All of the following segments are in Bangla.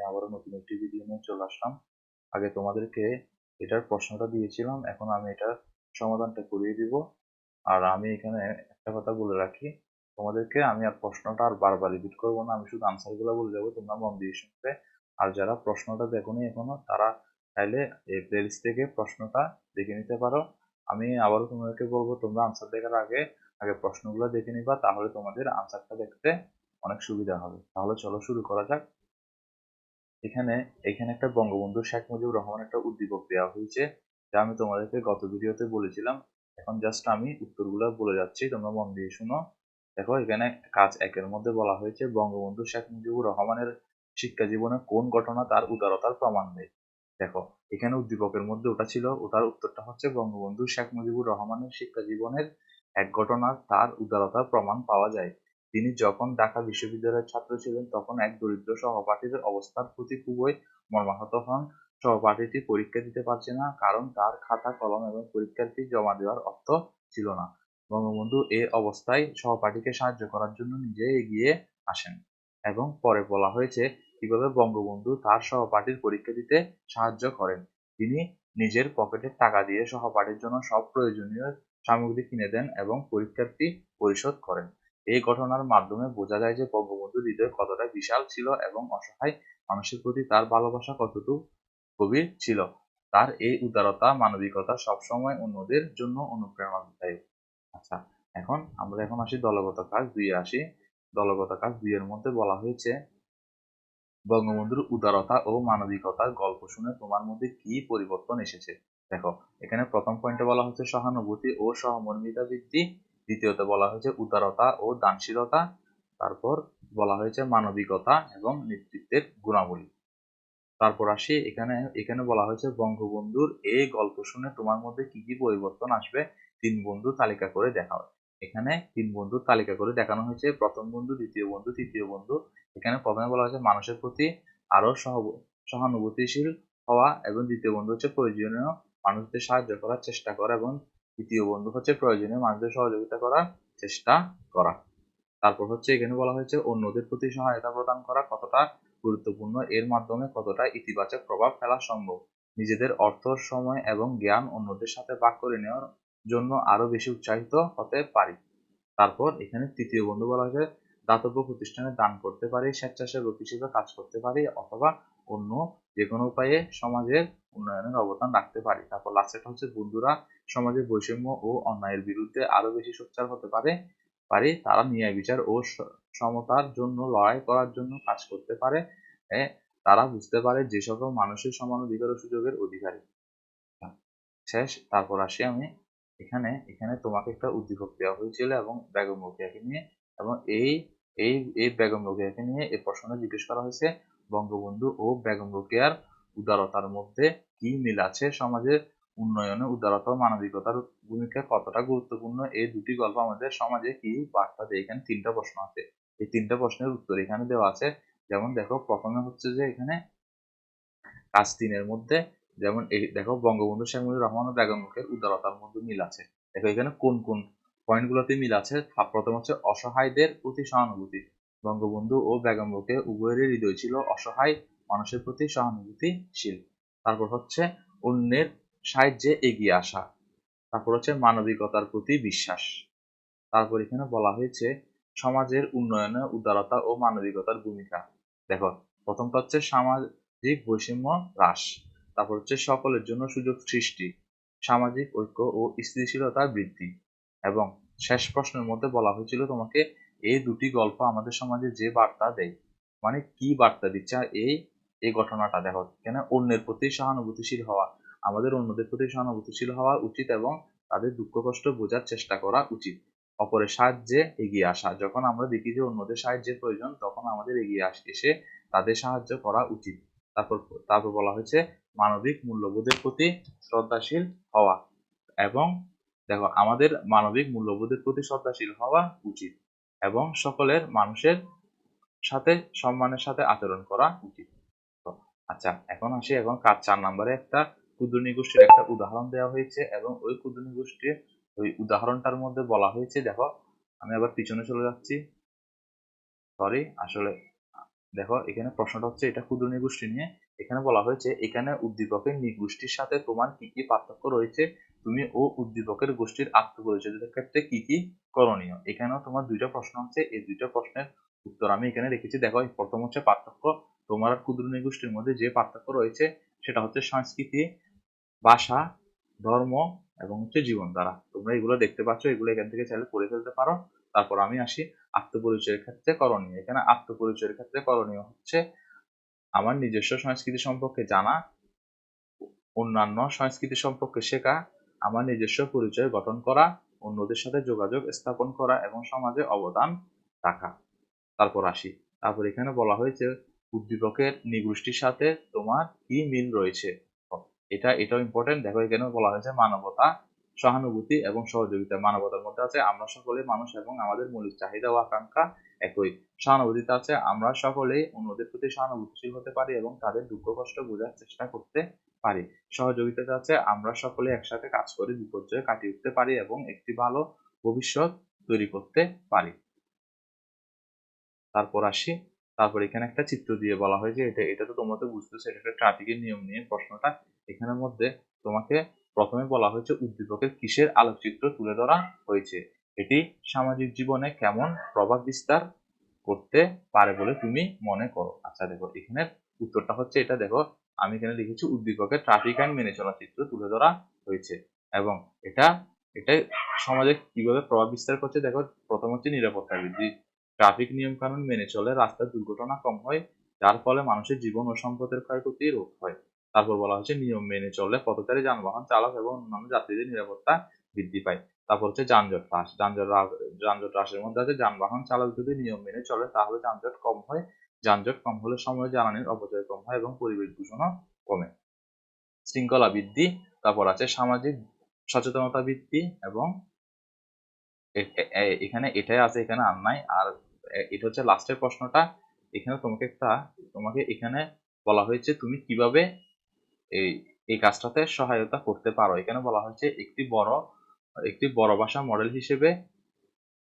আবারও নতুন একটি ভিডিও নিয়ে চলে আসলাম। আগে তোমাদেরকে এটার প্রশ্নটা দিয়েছিলাম, এখন আমি এটার সমাধানটা করিয়ে দিব। আর আমি এখানে একটা কথা বলে রাখি, তোমাদেরকে আমি আর প্রশ্নটা আর বারবার রিপিট করবো না, আমি শুধু আনসারগুলো বলে যাবো, তোমরা মন দিয়ে শুনবে। আর যারা প্রশ্নটা দেখোনি এখনো, তারা চাইলে এই প্লেলিস্ট থেকে প্রশ্নটা দেখে নিতে পারো। আমি আবারও তোমাদেরকে বলবো, তোমরা আনসার দেখার আগে আগে প্রশ্নগুলো দেখে নিবা, তাহলে তোমাদের আনসারটা দেখতে অনেক সুবিধা হবে। তাহলে চলো শুরু করা যাক। এখানে এখানে একটা বঙ্গবন্ধু শেখ মুজিবুর রহমান একটা উদ্দীপক দেওয়া হয়েছে, যা আমি তোমাদেরকে গত ভিডিওতে বলেছিলাম। এখন জাস্ট আমি উত্তরগুলো বলে যাচ্ছি, তোমরা মন দিয়ে শুনো। দেখো, এখানে কাজ একের মধ্যে বলা হয়েছে, বঙ্গবন্ধু শেখ মুজিবুর রহমানের শিক্ষা জীবনে কোন ঘটনা তার উদারতার প্রমাণ দেয়। দেখো, এখানে উদ্দীপকের মধ্যে ওটা ছিল, ওটার উত্তরটা হচ্ছে বঙ্গবন্ধু শেখ মুজিবুর রহমানের শিক্ষা জীবনের এক ঘটনার তার উদারতার প্রমাণ পাওয়া যায়। তিনি যখন ঢাকা বিশ্ববিদ্যালয়ের ছাত্র ছিলেন, তখন এক দরিদ্র সহপাঠীর অবস্থার প্রতি খুবই মর্মাহত হন। সহপাঠীটি পরীক্ষা দিতে পারছে না, কারণ তার খাতা কলম এবং পরীক্ষার ফি জমা দেওয়ার অর্থ ছিল না। বঙ্গবন্ধু এ অবস্থায় সহপাঠীকে সাহায্য করার জন্য নিজে এগিয়ে আসেন। এবং পরে বলা হয়েছে কিভাবে বঙ্গবন্ধু তার সহপাঠীর পরীক্ষা দিতে সাহায্য করেন। তিনি নিজের পকেটের টাকা দিয়ে সহপাঠীর জন্য সব প্রয়োজনীয় সামগ্রী কিনে দেন এবং পরীক্ষার ফি পরিশোধ করেন। এই ঘটনার মাধ্যমে বোঝা যায় যে বঙ্গবন্ধুর হৃদয় কতটা বিশাল ছিল এবং অসহায় মানুষের প্রতি তার ভালোবাসা কতটুকু গভীর ছিল। তার এই উদারতা, মানবিকতা সবসময় অন্যদের জন্য অনুপ্রেরণাদায়ক। আচ্ছা, এখন আসি দলগত কাজ 2 এ আসি। দলগত কাজ 2 এর মধ্যে বলা হয়েছে, বঙ্গবন্ধুর উদারতা ও মানবিকতার গল্প শুনে তোমার মধ্যে কি পরিবর্তন এসেছে। দেখো, এখানে প্রথম পয়েন্টে বলা হচ্ছে সহানুভূতি ও সহমর্মিতা বৃদ্ধি, দ্বিতীয়তে বলা হয়েছে উদারতা ও দানশীলতা, তারপর বলা হয়েছে মানবিকতা এবং নেতৃত্বের গুণাবলী। তারপর আসি, এখানে এখানে বলা হয়েছে বঙ্গবন্ধুর এই গল্প শুনে তোমার মধ্যে কি কি পরিবর্তন আসবে, 3 বন্ধু তালিকা করে দেখাও। এখানে 3 বন্ধুর তালিকা করে দেখানো হয়েছে, প্রথম বন্ধু, দ্বিতীয় বন্ধু, তৃতীয় বন্ধু। এখানে প্রথমে বলা হয়েছে মানুষের প্রতি আরো সহানুভূতিশীল হওয়া, এবং দ্বিতীয় বন্ধু হচ্ছে প্রয়োজনীয় মানুষদের সাহায্য করার চেষ্টা করা, এবং তৃতীয় বন্ধু হচ্ছে প্রয়োজনীয় মানুষদের সহযোগিতা করার চেষ্টা করা। তারপর হচ্ছে এখানে বলা হয়েছে অন্যদের প্রতি সহায়তা প্রদান করা কতটা গুরুত্বপূর্ণ, এর মাধ্যমে কতটা ইতিবাচক প্রভাব ফেলা সম্ভব। নিজেদের অর্থ, সময় এবং জ্ঞান অন্যদের সাথে ভাগ করে নেওয়ার জন্য আরো বেশি উৎসাহিত হতে পারি। তারপর এখানে তৃতীয় বন্ধু বলা হয়েছে দাতব্য প্রতিষ্ঠানে দান করতে পারি, স্বেচ্ছাসেবক হিসেবে কাজ করতে পারি, অথবা অন্য যে কোনো উপায়ে সমাজের উন্নয়নের অবদান রাখতে পারি। তারপর লাস্টেটা হচ্ছে বন্ধুরা সমাজের বৈষম্য ও অন্যায়ের বিরুদ্ধে আরো বেশি সোচ্চার হতে পারে, তারা ন্যায় বিচার ও সমতার জন্য লড়াই করার জন্য কাজ করতে পারে। তারা বুঝতে পারে যে সকল মানুষের সমান অধিকার ও সুযোগের অধিকারী। শেষ, তারপর আসি আমি, এখানে এখানে তোমাকে একটা উদ্দীপক দেওয়া হয়েছিল এবং বেগম রোকেয়াকে নিয়ে, এবং এই এই এই বেগম রোকেয়াকে নিয়ে এই প্রশ্নটা জিজ্ঞেস করা হয়েছে, বঙ্গবন্ধু ও বেগম রোকেয়ার উদারতার মধ্যে কি মিল আছে, সমাজের উন্নয়নে উদারতা ও মানবিকতার ভূমিকা কতটা গুরুত্বপূর্ণ, এই দুটি গল্প আমাদের সমাজে কি বার্তা দেয়। এখানে 3টা প্রশ্ন আছে, এই 3টা প্রশ্নের উত্তর এখানে দেওয়া আছে। যেমন দেখো, প্রথমে হচ্ছে যে এখানে কাজ 3 এর মধ্যে, যেমন এই দেখো, বঙ্গবন্ধু শেখ মুজিবুর রহমান ও বেগম রোকেয়ার উদারতার মধ্যে মিল আছে। দেখো এখানে কোন কোন পয়েন্টগুলোতে মিল আছে। প্রথম হচ্ছে অসহায়দের প্রতি সহানুভূতি, বঙ্গবন্ধু ও বেগম রোকেয়া উভয়েরই হৃদয় ছিল অসহায় মানুষের প্রতি সহানুভূতিশীল। তারপর হচ্ছে অন্যের সাহায্যে এগিয়ে আসা, তারপর হচ্ছে মানবিকতার প্রতি বিশ্বাস। তারপর এখানে বলা হয়েছে সমাজের উন্নয়নে উদারতা ও মানবিকতার ভূমিকা। দেখো, প্রথমটা হচ্ছে সামাজিক বৈষম্য হ্রাস, তারপর হচ্ছে সকলের জন্য সুযোগ সৃষ্টি, সামাজিক ঐক্য ও স্থিতিশীলতা বৃদ্ধি। এবং শেষ প্রশ্নের মধ্যে বলা হয়েছিল তোমাকে এই দুটি গল্প আমাদের সমাজে যে বার্তা দেয়, মানে কি বার্তা দিচ্ছে এই এই ঘটনাটা। দেখো, এখানে অন্যের প্রতি সহানুভূতিশীল হওয়া, আমাদের অন্যদের প্রতি সহানুভূতিশীল হওয়া উচিত এবং তাদের দুঃখ কষ্ট বোঝার চেষ্টা করা উচিত। অপরের সাহায্যে এগিয়ে আসা, যখন আমরা দেখি যে অন্যদের সাহায্যের প্রয়োজন, তখন আমাদের এগিয়ে এসে তাদের সাহায্য করা উচিত। তারপর তারপর বলা হয়েছে মানবিক মূল্যবোধের প্রতি শ্রদ্ধাশীল হওয়া, এবং দেখো আমাদের মানবিক মূল্যবোধের প্রতি শ্রদ্ধাশীল হওয়া উচিত, এবং সকলের মানুষের সাথে সম্মানের সাথে আচরণ করা উচিত। আচ্ছা, এখন আসি, এখন কাজ 4 নম্বরে একটা ক্ষুদ্র নৃগোষ্ঠীর একটা উদাহরণ দেওয়া হয়েছে, এবং ওই ক্ষুদ্র নৃগোষ্ঠীর ওই উদাহরণটার মধ্যে বলা হয়েছে, দেখো আমি আবার পিছনে চলে যাচ্ছি, সরি, আসলে দেখো এখানে প্রশ্নটা হচ্ছে এটা ক্ষুদ্র নিগোষ্ঠী নিয়ে। এখানে বলা হয়েছে এখানে উদ্দীপকের নিগোষ্ঠীর সাথে তোমার কি কি পার্থক্য রয়েছে, তুমি ও উদ্দীপকের গোষ্ঠীর আত্মপরিচয়ের ক্ষেত্রে কি কি করণীয়। এখানেও তোমার দুইটা প্রশ্ন আছে, এই দুইটা প্রশ্নের উত্তর আমি এখানে রেখেছি। দেখো প্রথম হচ্ছে পার্থক্য, তোমার আর ক্ষুদ্র নিগোষ্ঠীর মধ্যে যে পার্থক্য রয়েছে সেটা হচ্ছে সংস্কৃতি, ভাষা, ধর্ম এবং হচ্ছে জীবনধারা। তোমরা এগুলো দেখতে পাচ্ছ, এগুলো এখান থেকে চাইলে পড়ে ফেলতে পারো। তারপর আমি আসি আত্মপরিচয়ের ক্ষেত্রে করণীয়। এখানে আত্মপরিচয়ের ক্ষেত্রে করণীয় হচ্ছে আমার নিজস্ব সংস্কৃতি সম্পর্কে জানা, অন্যান্য সংস্কৃতি সম্পর্কে শেখা, আমার নিজস্ব পরিচয় গঠন করা, অন্যদের সাথে যোগাযোগ স্থাপন করা এবং সমাজে অবদান রাখা। তারপর আসি, তারপর এখানে বলা হয়েছে উদ্দীপকের নিগোষ্ঠীর সাথে তোমার কি মিল রয়েছে। এটাও ইম্পর্টেন্ট। দেখো এখানে বলা হয়েছে মানবতা, সহানুভূতি এবং সহযোগিতা। মানবতার মধ্যে আছে আমরা সকলে মানুষ এবং আমাদের মৌলিক চাহিদা ও আকাঙ্ক্ষা একই। সহানুভূতিতে আছে আমরা সকলেই অন্যদের প্রতি সহানুভূতিশীল হতে পারি এবং তাদের দুঃখ কষ্ট বোঝার চেষ্টা করতে পারি। সহযোগিতাতে আছে আমরা সকলে একসাথে কাজ করে বিপর্যয় কাটিয়ে উঠতে পারি এবং একটি ভালো ভবিষ্যৎ তৈরি করতে পারি। তারপর আসি, তারপর এখানে একটা চিত্র দিয়ে বলা হয় যে এটা তো তোমরা তো বুঝতেছো, এটা একটা ট্রাফিকের নিয়ম নিয়ে প্রশ্নটা। এখানের মধ্যে তোমাকে প্রথমে বলা হয়েছে উদ্দীপকের কিসের আলোকচিত্র তুলে ধরা হয়েছে, এটি সামাজিক জীবনে কেমন প্রভাব বিস্তার করতে পারে বলে তুমি মনে করো। আচ্ছা দেখো এখানে উত্তরটা হচ্ছে এটা। দেখো আমি এখানে লিখেছি উদ্দীপকের ট্রাফিক আইন মেনে চলা চিত্র তুলে ধরা হয়েছে এবং এটা এটা সমাজে কিভাবে প্রভাব বিস্তার করছে। দেখো প্রথম হচ্ছে নিরাপত্তা বৃদ্ধি, ট্রাফিক নিয়ম কানুন মেনে চলে রাস্তায় দুর্ঘটনা কম হয়, যার ফলে মানুষের জীবন ও সম্পদের ক্ষয়ক্ষতি রোধ হয়। তারপর বলা হচ্ছে নিয়ম মেনে চললে পথচারী, যানবাহন চালক এবং অন্যান্য যাত্রীদের নিরাপত্তা বৃদ্ধি পায়। তারপর হচ্ছে যানজট হ্রাস, যানজট হ্রাসের মধ্যে আছে যানবাহন চালক যদি নিয়ম মেনে চলে তাহলে যানজট কম হয়, যানজট কম হলে সময় জ্বালানির অপচয় কম হয় এবং পরিবেশ দূষণও কমে। শৃঙ্খলা বৃদ্ধি, তারপর আছে সামাজিক সচেতনতা বৃদ্ধি এবং এখানে এটাই আছে, এখানে আর নাই। আর এটা হচ্ছে লাস্টের প্রশ্নটা। এখানে তোমাকে এখানে বলা হয়েছে তুমি কিভাবে এই এই কাজটাতে সহায়তা করতে পারো। এখানে বলা হয়েছে একটি বড় ভাষা মডেল হিসেবে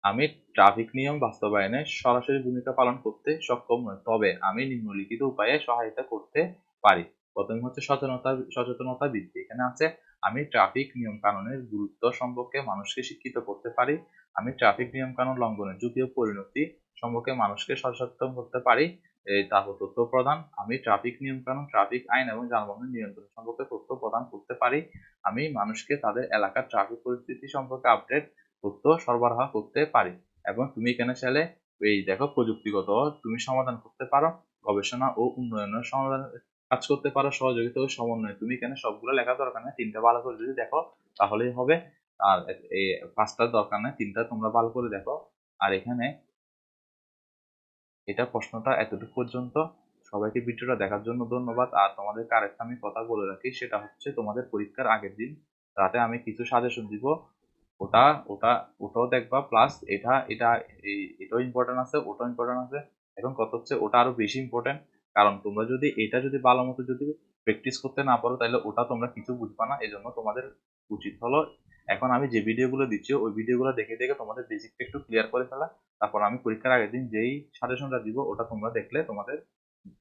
আমি ট্রাফিক নিয়ম বাস্তবায়নে সরাসরি ভূমিকা পালন করতে সক্ষম নই, তবে আমি নিম্নলিখিত উপায়ে সহায়তা করতে পারি। প্রথম হচ্ছে সচেতনতা বৃদ্ধি। এখানে আছে আমি ট্রাফিক নিয়ম কানুনের গুরুত্ব সম্পর্কে মানুষকে শিক্ষিত করতে পারি, আমি ট্রাফিক নিয়ম কানুন লঙ্ঘনের ঝুঁকি ও পরিণতি সম্পর্কে মানুষকে সচেতন করতে পারি। তারপর তথ্য প্রদান, আমি ট্রাফিক নিয়ম কানুন, ট্রাফিক আইন এবং যানবাহন নিয়ন্ত্রণ সম্পর্কে তথ্য প্রদান করতে পারি, আমি মানুষকে তাদের এলাকার ট্রাফিক পরিস্থিতি সম্পর্কে আপডেট তথ্য সরবরাহ করতে পারি। এবং তুমি এখানে চাইলে এই দেখো প্রযুক্তিগত তুমি সমাধান করতে পারো, গবেষণা ও উন্নয়নের সমাধান কাজ করতে পারো, সহযোগিতা ও সমন্বয়। তুমি এখানে সবগুলো লেখা দরকার নেই, তিনটা ভালো করে যদি দেখো তাহলেই হবে। আর এই পাঁচটার দরকার নেই, তিনটা তোমরা ভালো করে দেখো। আর এখানে এটা প্রশ্নটা এতটুকু পর্যন্ত। সবাইকে ভিডিওটা দেখার জন্য ধন্যবাদ। আর তোমাদেরকে আরেকটা আমি কথা বলে রাখি, সেটা হচ্ছে তোমাদের পরীক্ষার আগের দিন রাতে আমি কিছু সাজেশন দিব, ওটা ওটা ওটাও দেখবা। প্লাস এটাও ইম্পর্টেন্ট আছে, ওটাও ইম্পর্টেন্ট আছে। এখন কথা হচ্ছে ওটা আরো বেশি ইম্পর্টেন্ট, কারণ তোমরা যদি এটা যদি ভালো মতো যদি প্র্যাকটিস করতে না পারো তাহলে ওটা তোমরা কিছু বুঝবা না। এই জন্য তোমাদের উচিত হলো এখন আমি যে ভিডিওগুলো দিচ্ছি ওই ভিডিওগুলো দেখে দেখে তোমাদের বেসিকটা একটু ক্লিয়ার করে ফেলা। তারপর আমি পরীক্ষার আগের দিন যেই সাজেশনটা দিব ওটা তোমরা দেখলে তোমাদের